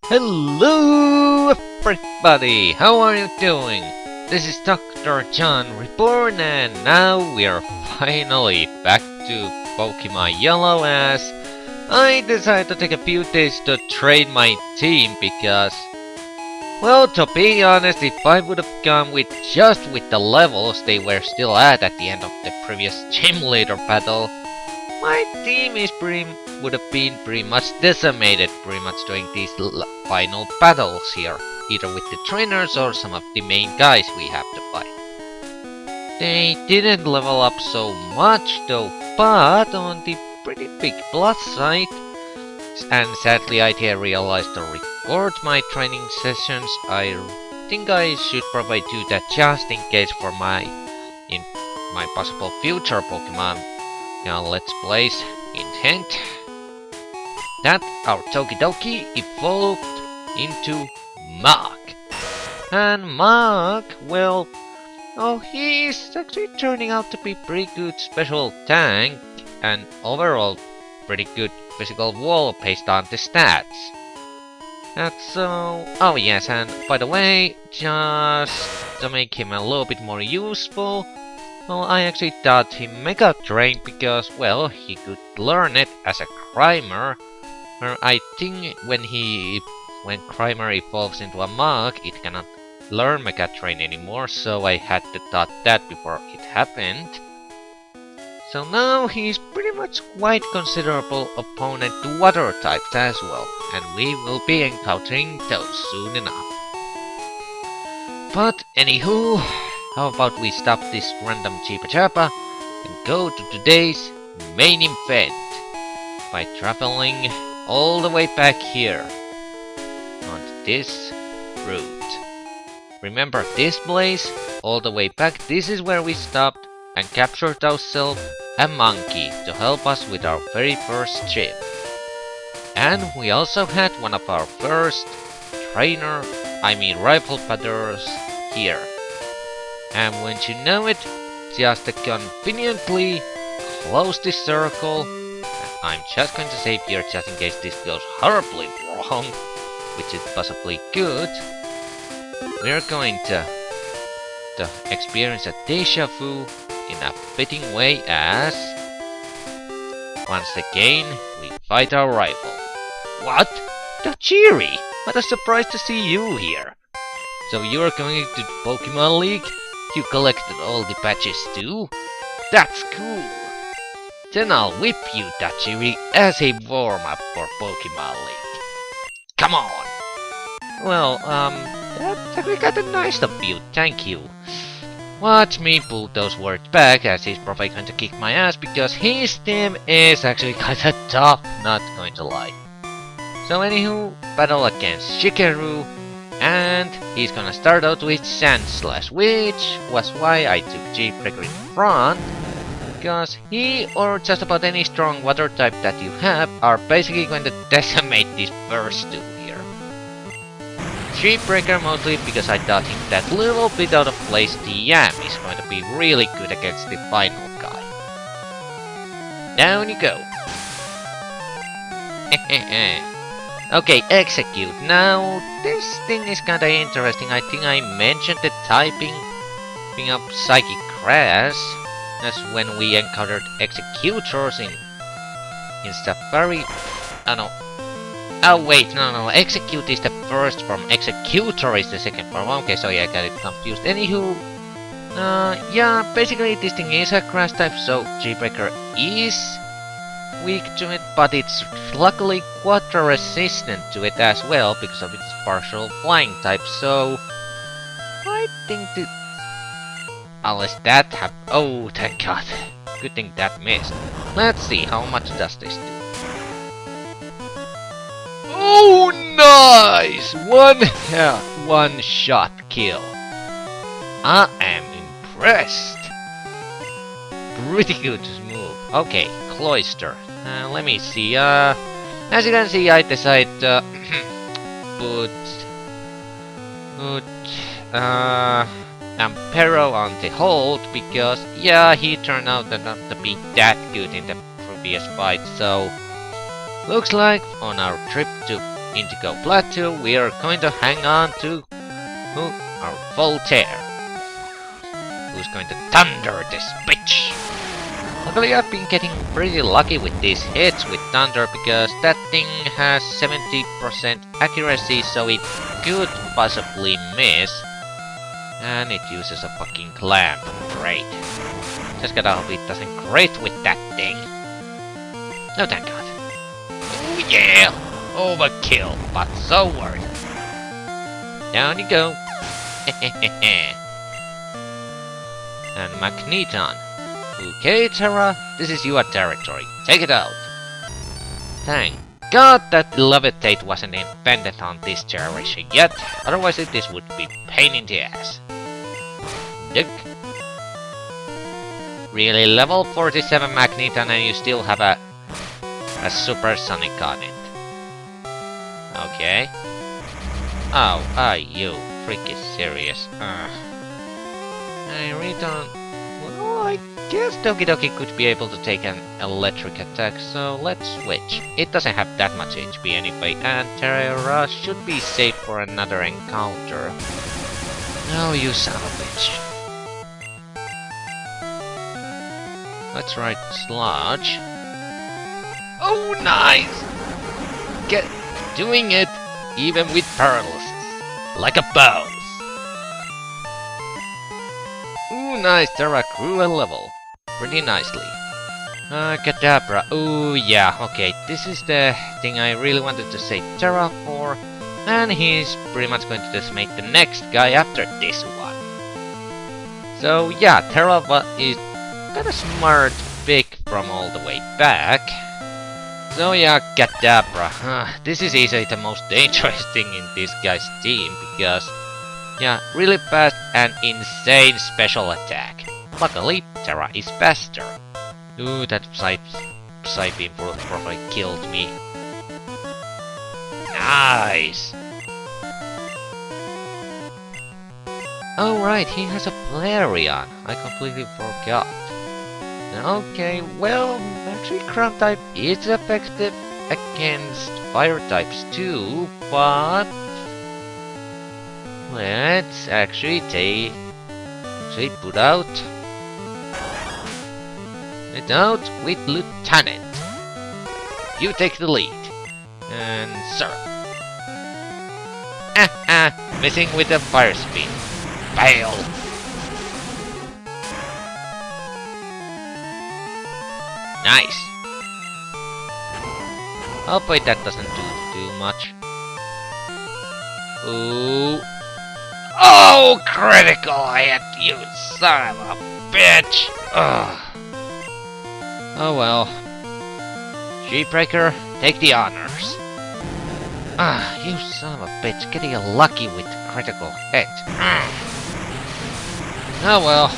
Hello everybody, how are you doing? This is DoctorJhonReborn and now we are finally back to Pokemon Yellow as I decided to take a few days to train my team because, well, to be honest, if I would have gone with just with the levels they were still at the end of the previous gym leader battle, my team would have been pretty much decimated pretty much during these final battles here, either with the trainers or some of the main guys we have to fight. They didn't level up so much though, but on the pretty big plus side, and sadly I didn't realize to record my training sessions, I think I should probably do that just in case for my possible future Pokemon Let's Plays intent, that our Tokidoki evolved into Mach. And Mach, well, he's actually turning out to be pretty good special tank and overall pretty good physical wall based on the stats. That's so... Oh yes, and by the way, just to make him a little bit more useful, well, I actually taught him Mega Drain because, well, he could learn it as a Grimer. Where I think when Grimer evolves into a Mach, it cannot learn Mega Drain anymore, so I had to taught that before it happened. So now he's pretty much quite considerable opponent to water types as well, and we will be encountering those soon enough. But anywho, how about we stop this random Chiba Chapa and go to today's main event by traveling all the way back here on this route. Remember this place? All the way back, this is where we stopped and captured ourselves a monkey to help us with our very first gym. And we also had one of our first rival battles here. And wouldn't you know it, just to conveniently close this circle, and I'm just going to save here just in case this goes horribly wrong, which it possibly could. We're going to experience a deja vu in a fitting way as once again we fight our rival. What? Tajiri! What a surprise to see you here! So you're going to Pokemon League? You collected all the badges too? That's cool! Then I'll whip you, Tajiri, as a warm-up for Pokemon League. Come on! Well, that's actually kinda nice of you, thank you. Watch me pull those words back as he's probably going to kick my ass because his team is actually kinda tough, not going to lie. So anywho, battle against Shigeru. And he's gonna start out with Sand Slash, which was why I took G-Breaker in front, because he or just about any strong water type that you have are basically going to decimate these first two here. G-Breaker mostly because I thought him that little bit out of place TM is going to be really good against the final guy. Down you go. Okay, execute. Now, this thing is kinda interesting. I think I mentioned the typing being of Psychic Grass. That's when we encountered executors in Safari. Oh no. Oh wait, no. Execute is the first form. Executor is the second form. Okay, so yeah, I got it confused. Anywho, yeah, basically this thing is a grass type, so G-Breaker is weak to it, but it's luckily water resistant to it as well because of its partial flying type, so I think that unless that oh thank god, good thing that missed. Let's see how much does this do. Oh nice! One shot kill. I am impressed. Pretty good move. Okay, CLOYSTER. Let me see. As you can see, I decided to put Ampero on the hold because, yeah, he turned out not to be that good in the previous fight. So, looks like on our trip to Indigo Plateau, we are going to hang on to our Voltaire, who's going to thunder this bitch. Luckily I've been getting pretty lucky with these hits with thunder because that thing has 70% accuracy, so it could possibly miss. And it uses a fucking clamp. Great. Just gotta hope it doesn't crit with that thing. No, thank God. Oh yeah! Overkill, but so worth it. Down you go. And Magneton. Okay, Terra, this is your territory. Take it out. Thank God that levitate wasn't invented on this generation yet, otherwise this would be pain in the ass. Dick. Really, level 47 Magneton and you still have a supersonic on it. Okay. Oh, are you freaking serious? I really don't... Well, I guess Doki Doki could be able to take an electric attack, so let's switch. It doesn't have that much HP anyway, and Terra should be safe for another encounter. No, you son of a bitch. Let's try Sludge. Oh, nice! Get doing it, even with paralysis. Like a boss. Ooh, nice, Terra grew a level. Pretty nicely. Kadabra. Ooh, yeah, okay. This is the thing I really wanted to say Terra for. And he's pretty much going to decimate the next guy after this one. So, yeah, Terra is kinda smart pick from all the way back. So, yeah, Kadabra. This is easily the most dangerous thing in this guy's team because... yeah, really fast and insane special attack. Luckily, Terra is faster. Ooh, that Psybeam probably killed me. Nice! Oh right, he has a Flareon. I completely forgot. Okay, well, actually Ground type is effective against Fire types too, but... let's actually put out it out with Lieutenant. You take the lead. And sir. Missing with the fire speed. Fail. Nice. Hopefully that doesn't do too much. Ooh. Oh, critical hit, you son of a bitch! Ugh. Oh well. Sheepbreaker, take the honors. You son of a bitch, getting lucky with critical hit. Oh well.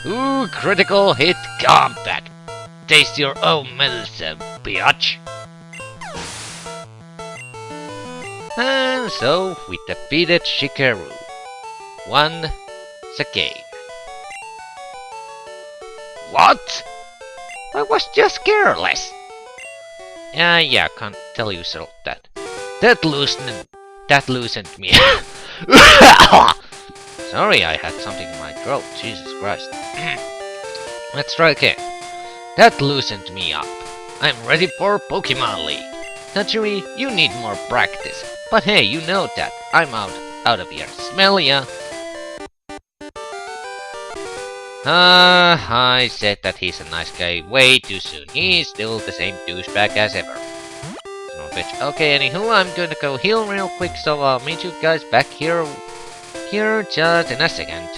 Ooh, critical hit combat. Taste your own medicine, biatch. And so, we defeated Shikaru. Once again. What? I was just careless. Yeah, can't tell yourself that. That loosened me. Sorry, I had something in my throat. Jesus Christ. Let's try again. That loosened me up. I'm ready for Pokemon League. Naturally, you need more practice. But hey, you know that. I'm out of here. Smell ya. I said that he's a nice guy way too soon. He's still the same douchebag as ever. No bitch. Okay, anywho, I'm gonna go heal real quick, so I'll meet you guys back here just in a second.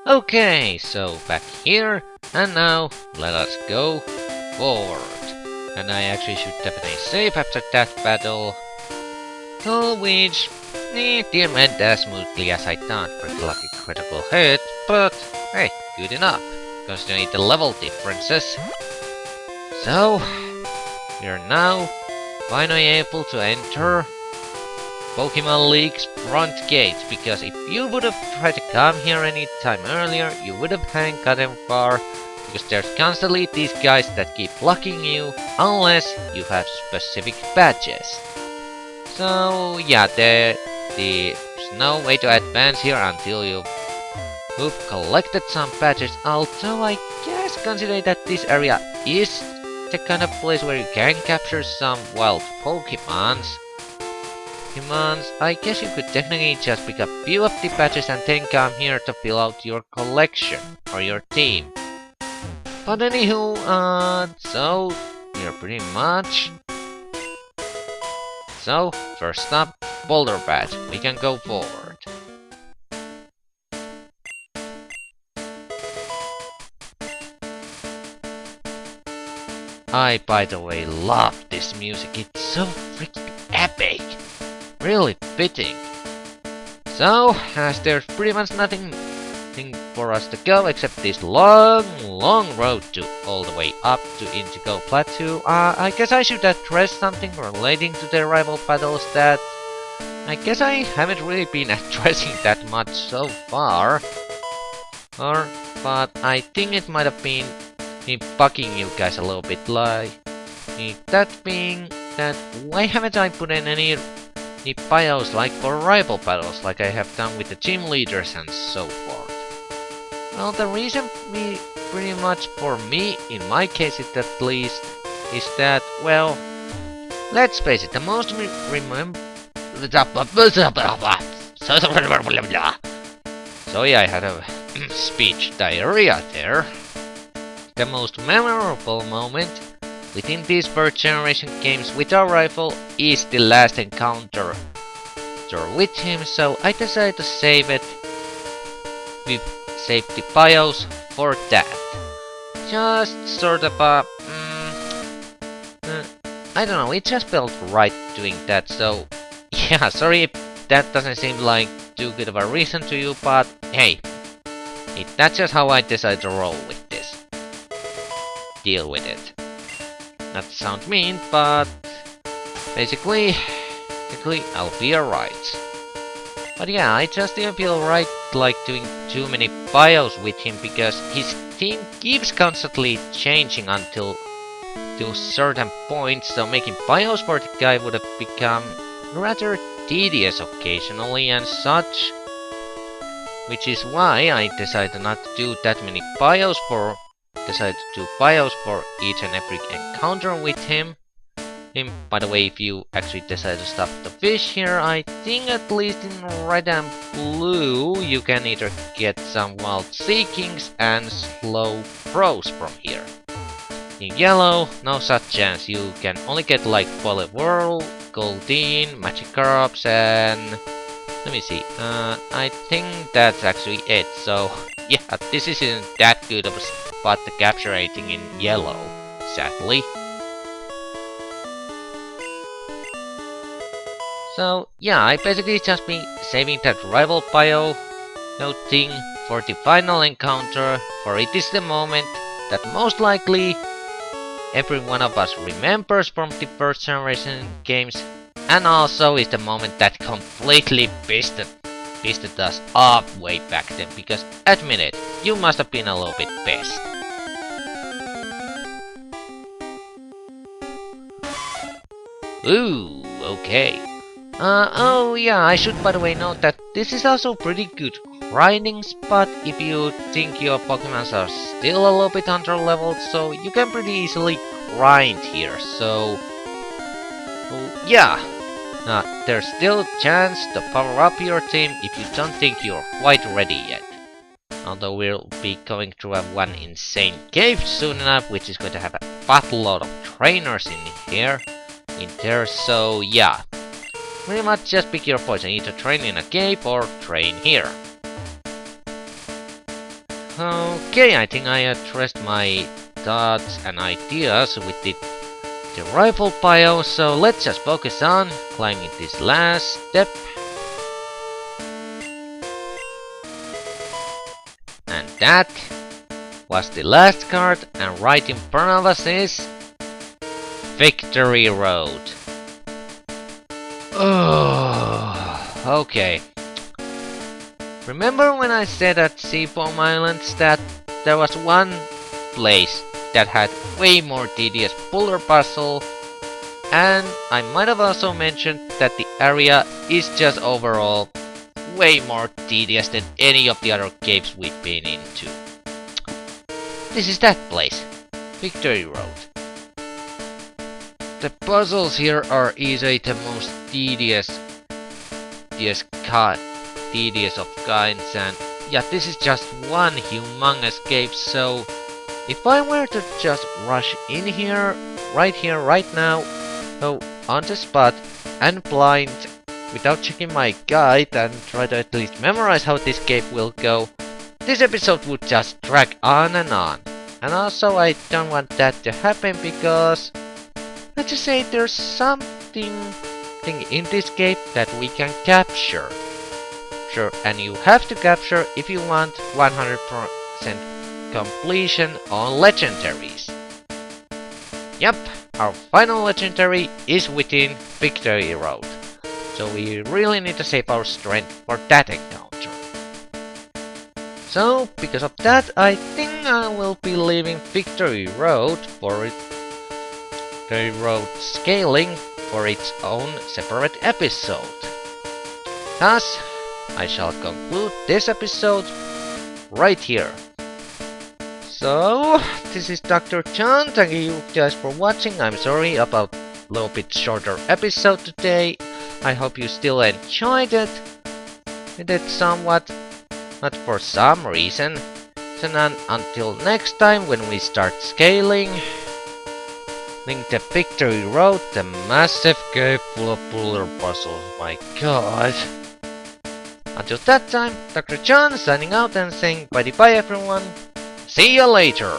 Okay, so back here, and now let us go forward. And I actually should definitely save after that battle. Which didn't end as smoothly as I thought. Pretty lucky critical hit, but hey, good enough. Considering the level differences. So, we are now finally able to enter Pokemon League's front gate, because if you would have tried to come here any time earlier, you would have gotten far, because there's constantly these guys that keep blocking you unless you have specific badges. So yeah, there's no way to advance here until you've collected some badges, although I guess considering that this area is the kind of place where you can capture some wild Pokemons, I guess you could technically just pick up a few of the badges and then come here to fill out your collection or your team. But anywho, so here pretty much. So first up, Boulder Badge. We can go forward. I, by the way, love this music. It's so freaking epic. Really fitting. So, as there's pretty much nothing for us to go except this long road to all the way up to Indigo Plateau, I guess I should address something relating to the rival battles that I guess I haven't really been addressing that much so far. But I think it might have been me bugging you guys a little bit, like that being that why haven't I put in any bios like for rival battles like I have done with the gym leaders and so forth? Well, the reason pretty much for me, in my case at least, is that, well, let's face it, the most so yeah, I had a speech diarrhea there. The most memorable moment within these first generation games with our rifle is the last encounter with him, so I decided to save the bios for that. Just sort of I don't know, it just felt right doing that, so yeah, sorry if that doesn't seem like too good of a reason to you, but hey, that's just how I decided to roll with this. Deal with it. Not to sound mean, but basically I'll be alright. But yeah, I just didn't feel right like doing too many bios with him because his team keeps constantly changing until to certain points, so making bios for the guy would have become rather tedious occasionally and such. Which is why I decided not to do that many bios for each and every encounter with him. By the way, if you actually decide to stop the fish here, I think at least in red and blue you can either get some wild sea kings and slow pros from here. In yellow, no such chance, you can only get like Poliwhirl, Goldeen, Magikarps and... let me see, I think that's actually it, so yeah, this isn't that good of a spot to capture anything in yellow, sadly. So yeah, I basically just been saving that rival bio thing for the final encounter, for it is the moment that most likely every one of us remembers from the first generation games, and also is the moment that completely pissed us off way back then, because admit it, you must have been a little bit pissed. Ooh, okay. Oh yeah, I should by the way note that this is also pretty good grinding spot if you think your Pokemons are still a little bit under leveled, so you can pretty easily grind here, so yeah. There's still a chance to power up your team if you don't think you're quite ready yet. Although we'll be going through one insane cave soon enough, which is going to have a buttload of trainers in there, so yeah. Pretty much just pick your poison, either train in a cave or train here. Okay, I think I addressed my thoughts and ideas with the rifle bio, so let's just focus on climbing this last step. And that was the last card, and right in front of us is Victory Road. Oh, okay. Remember when I said at Seafoam Islands that there was one place that had way more tedious puller puzzle, and I might have also mentioned that the area is just overall way more tedious than any of the other caves we've been into. This is that place, Victory Road. The puzzles here are easily the most tedious of kinds, and yeah, this is just one humongous cave, so if I were to just rush in here, right now, so on the spot, and blind, without checking my guide and try to at least memorize how this cave will go, this episode would just drag on. And also I don't want that to happen because, let's just say there's something in this cave that we can capture. Sure, and you have to capture if you want 100% completion on legendaries. Yep, our final legendary is within Victory Road, so we really need to save our strength for that encounter. So, because of that, I think I will be leaving Victory Road scaling for its own separate episode. Thus, I shall conclude this episode right here. So, this is Dr. John, thank you guys for watching. I'm sorry about a little bit shorter episode today. I hope you still enjoyed it. We did somewhat, not for some reason. So then, until next time when we start scaling, link the Victory Road, the massive cave full of puller puzzles, my god. Until that time, Dr. John signing out and saying bye-bye everyone. See you later!